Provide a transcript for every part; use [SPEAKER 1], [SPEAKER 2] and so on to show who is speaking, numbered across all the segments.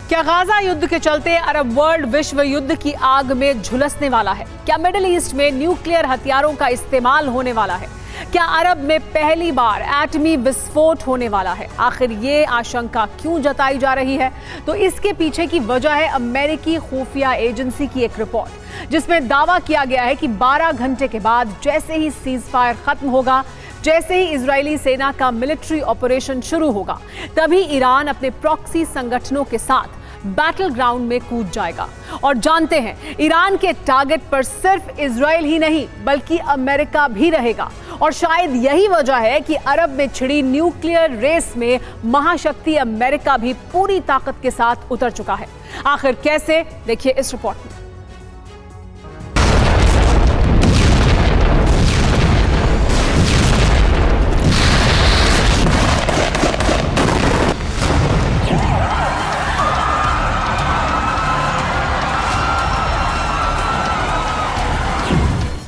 [SPEAKER 1] क्या गाजा युद्ध के चलते अरब वर्ल्ड विश्व युद्ध की आग में झुलसने वाला है? क्या मिडिल ईस्ट में न्यूक्लियर हथियारों का इस्तेमाल होने वाला है? क्या अरब में पहली बार एटमी विस्फोट होने वाला है? आखिर ये आशंका क्यों जताई जा रही है? तो इसके पीछे की वजह है अमेरिकी खुफिया एजेंसी की एक रिपोर्ट, जिसमें दावा किया गया है कि 12 घंटे के बाद जैसे ही सीज फायर खत्म होगा, जैसे ही इजरायली सेना का मिलिट्री ऑपरेशन शुरू होगा, तभी ईरान अपने प्रॉक्सी संगठनों के साथ बैटल ग्राउंड में कूद जाएगा। और जानते हैं, ईरान के टारगेट पर सिर्फ इजराइल ही नहीं बल्कि अमेरिका भी रहेगा। और शायद यही वजह है कि अरब में छिड़ी न्यूक्लियर रेस में महाशक्ति अमेरिका भी पूरी ताकत के साथ उतर चुका है। आखिर कैसे, देखिए इस रिपोर्ट में।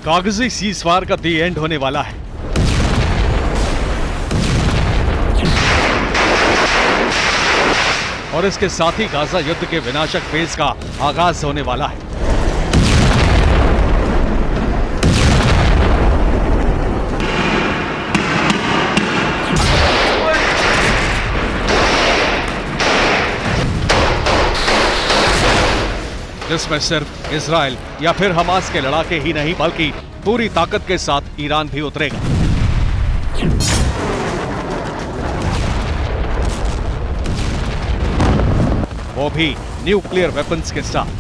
[SPEAKER 2] कागजी सीजफायर का दी एंड होने वाला है। और इसके साथ ही गाजा युद्ध के विनाशक फेज का आगाज होने वाला है। जिसमें सिर्फ इजराइल या फिर हमास के लड़ाके ही नहीं बल्कि पूरी ताकत के साथ ईरान भी उतरेगा। वो भी न्यूक्लियर वेपन्स के साथ।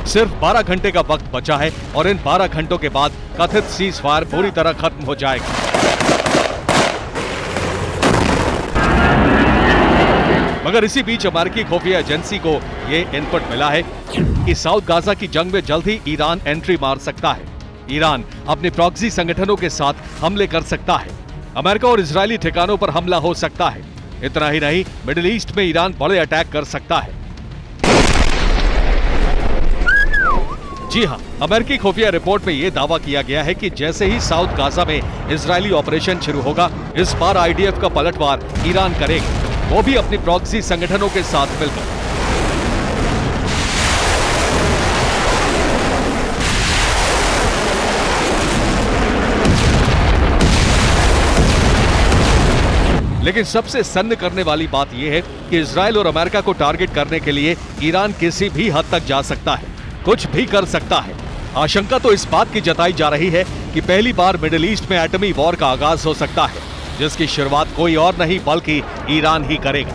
[SPEAKER 2] सिर्फ 12 घंटे का वक्त बचा है और इन 12 घंटों के बाद कथित सीज फायर पूरी तरह खत्म हो जाएगा। मगर इसी बीच अमेरिकी खुफिया एजेंसी को यह इनपुट मिला है कि साउथ गाजा की जंग में जल्द ही ईरान एंट्री मार सकता है। ईरान अपने प्रॉक्सी संगठनों के साथ हमले कर सकता है। अमेरिका और इजरायली ठिकानों पर हमला हो सकता है। इतना ही नहीं, मिडिल ईस्ट में ईरान बड़े अटैक कर सकता है। जी हां, अमेरिकी खुफिया रिपोर्ट में यह दावा किया गया है कि जैसे ही साउथ गाजा में इजरायली ऑपरेशन शुरू होगा, इस बार आईडीएफ का पलटवार ईरान करेगा, वो भी अपनी प्रॉक्सी संगठनों के साथ मिलकर। लेकिन सबसे सन्न करने वाली बात यह है कि इजराइल और अमेरिका को टारगेट करने के लिए ईरान किसी भी हद तक जा सकता है, कुछ भी कर सकता है। आशंका तो इस बात की जताई जा रही है कि पहली बार मिडिल ईस्ट में एटमी वॉर का आगाज हो सकता है, जिसकी शुरुआत कोई और नहीं बल्कि ईरान ही करेगा।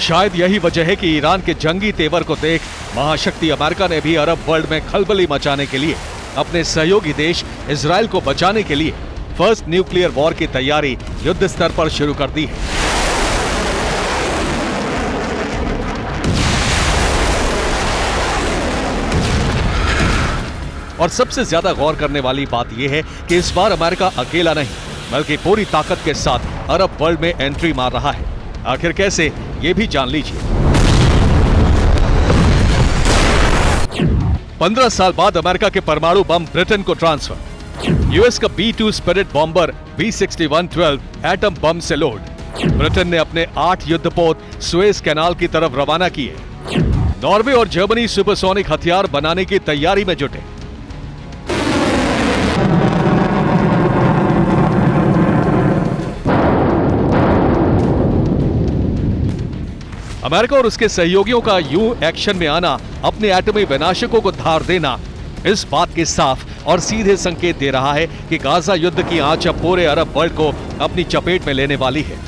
[SPEAKER 2] शायद यही वजह है कि ईरान के जंगी तेवर को देख महाशक्ति अमेरिका ने भी अरब वर्ल्ड में खलबली मचाने के लिए अपने सहयोगी देश इजराइल को बचाने के लिए फर्स्ट न्यूक्लियर वॉर की तैयारी युद्ध स्तर पर शुरू कर दी है। और सबसे ज्यादा गौर करने वाली बात यह है कि इस बार अमेरिका अकेला नहीं बल्कि पूरी ताकत के साथ अरब वर्ल्ड में एंट्री मार रहा है। आखिर कैसे, ये भी जान लीजिए। 15 साल बाद अमेरिका के परमाणु बम ब्रिटेन को ट्रांसफर। यूएस का B-2 spirit bomber B-61-12 atom bomb से लोड। ब्रिटेन ने अपने 8 युद्धपोत सुएज कैनाल की तरफ रवाना किए। नॉर्वे और जर्मनी सुपरसोनिक हथियार बनाने की तैयारी में जुटे। अमेरिका और उसके सहयोगियों का यूं एक्शन में आना, अपने एटमी विनाशकों को धार देना, इस बात के साफ और सीधे संकेत दे रहा है कि गाजा युद्ध की आंच अब पूरे अरब वर्ल्ड को अपनी चपेट में लेने वाली है।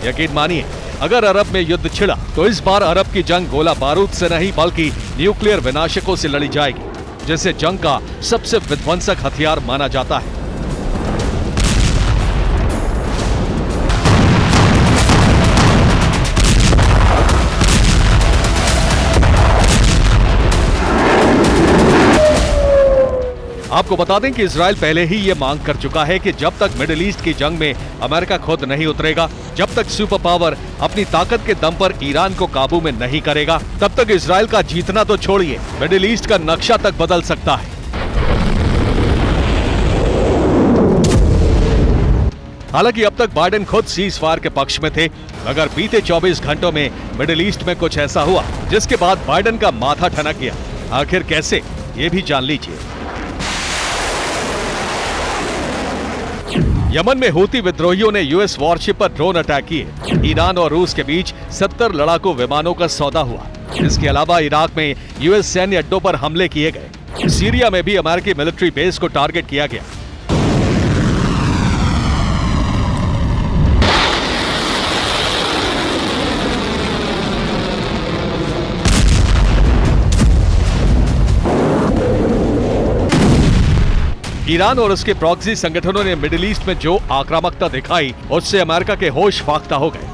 [SPEAKER 2] यकीन मानिए, अगर अरब में युद्ध छिड़ा तो इस बार अरब की जंग गोला बारूद से नहीं बल्कि न्यूक्लियर विनाशकों से लड़ी जाएगी, जिसे जंग का सबसे विध्वंसक हथियार माना जाता है। आपको बता दें कि इजराइल पहले ही ये मांग कर चुका है कि जब तक मिडिल ईस्ट की जंग में अमेरिका खुद नहीं उतरेगा, जब तक सुपर पावर अपनी ताकत के दम पर ईरान को काबू में नहीं करेगा, तब तक इजराइल का जीतना तो छोड़िए, मिडिल ईस्ट का नक्शा तक बदल सकता है। हालांकि अब तक बाइडेन खुद सीज फायर के पक्ष में थे, मगर बीते 24 घंटों में मिडिल ईस्ट में कुछ ऐसा हुआ जिसके बाद बाइडेन का माथा ठनक गया। आखिर कैसे, ये भी जान लीजिए। यमन में हूती विद्रोहियों ने यूएस वॉरशिप पर ड्रोन अटैक किए। ईरान और रूस के बीच 70 लड़ाकू विमानों का सौदा हुआ। इसके अलावा इराक में यूएस सैन्य अड्डों पर हमले किए गए। सीरिया में भी अमेरिकी मिलिट्री बेस को टारगेट किया गया। ईरान और उसके प्रॉक्सी संगठनों ने मिडिल ईस्ट में जो आक्रामकता दिखाई, उससे अमेरिका के होश फाख्ता हो गए।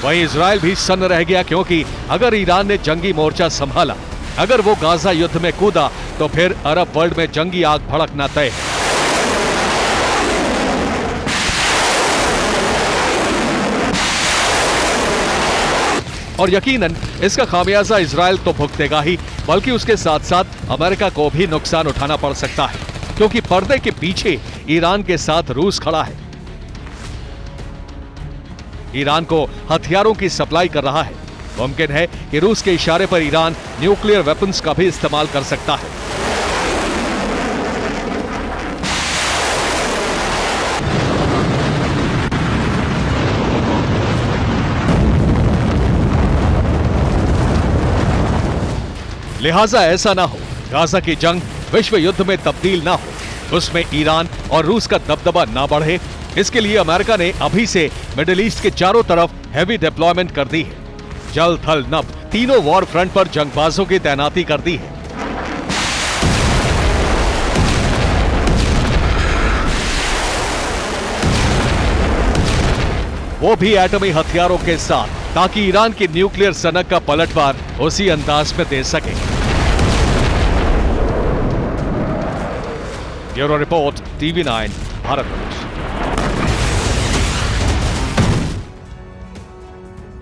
[SPEAKER 2] वहीं इजराइल भी सन्न रह गया, क्योंकि अगर ईरान ने जंगी मोर्चा संभाला, अगर वो गाजा युद्ध में कूदा, तो फिर अरब वर्ल्ड में जंगी आग भड़कना तय है। और यकीनन इसका खामियाजा इजराइल तो भुगतेगा ही, बल्कि उसके साथ साथ अमेरिका को भी नुकसान उठाना पड़ सकता है, क्योंकि पर्दे के पीछे ईरान के साथ रूस खड़ा है। ईरान को हथियारों की सप्लाई कर रहा है। मुमकिन है कि रूस के इशारे पर ईरान न्यूक्लियर वेपन्स का भी इस्तेमाल कर सकता है। लिहाजा ऐसा ना हो, गाजा की जंग विश्व युद्ध में तब्दील ना हो, उसमें ईरान और रूस का दबदबा ना बढ़े, इसके लिए अमेरिका ने अभी से मिडिल ईस्ट के चारों तरफ हैवी डिप्लॉयमेंट कर दी है। जल थल नभ तीनों वॉर फ्रंट पर जंगबाजों की तैनाती कर दी है। वो भी एटमी हथियारों के साथ, ताकि ईरान की न्यूक्लियर सनक का पलटवार उसी अंदाज में दे सके। Bureau report, TV9 Bharat.